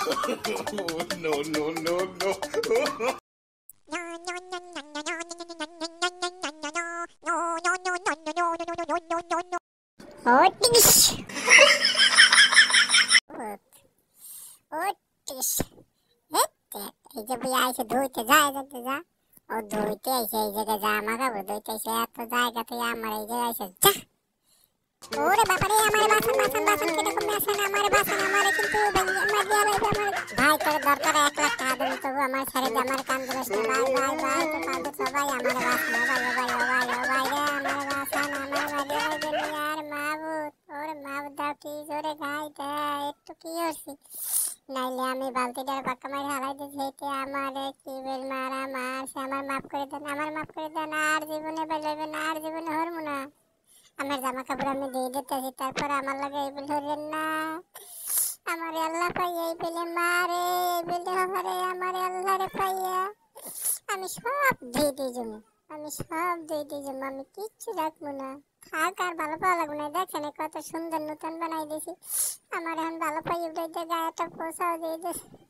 No, no, no, no. ওটিস ওটিস এই যে ভাই আইসে ধুইতে যায় যাতে যা ও ধুইতে আইসে এই জায়গায় জামা কাপড় ধুইতে আইসে এত জায়গা থেকে আমার এই জায়গায় আইসে যা ওরে বাবারে আমার বাসন বাসন বাসন কেটে কমে আসে না আমার বাসন আমার কিন্তু আমার দিয়া লাগবে আমার ভাই তোর দরকার 1 লাখ টাকা দেবো তবু আমার ছেড়ে দে আমার কান দিস না ভাই ভাই ভাই তো কাঁদে সবাই আমার বাসন ভাই ভাই ভাই ভাই রে আমার বাসন আমার বাড়ি লাগবে আর মাবুত ওরে মাবুত দাও কি জোরে গাই দে একটু কি হইছে নাইলে আমি বালতিটার পাক্কা মারি হালাই দিছি এতে আমারে কি বেল মারা মারছে আমার মাফ করে দেন আর জীবনে বেলাইবে না আর জীবনে হরমু না আমার জামা কাপড় আমি দিয়ে দিতেছি তারপর আমার লাগে এই বিল ধরেন না আমার আল্লাহ পাই এই বিলে মারে এই বিলে হরে আমার আল্লাহরে পাইয়া আমি সব দিয়ে দিই আমি কিচ্ছু রাখবো না থাক আর ভালো পাওয়া লাগবে না দেখেন কত সুন্দর নতুন বানাই দিয়েছি আমার এখন ভালো পাই গায়েটা পোষাও দিয়ে দিয়েছি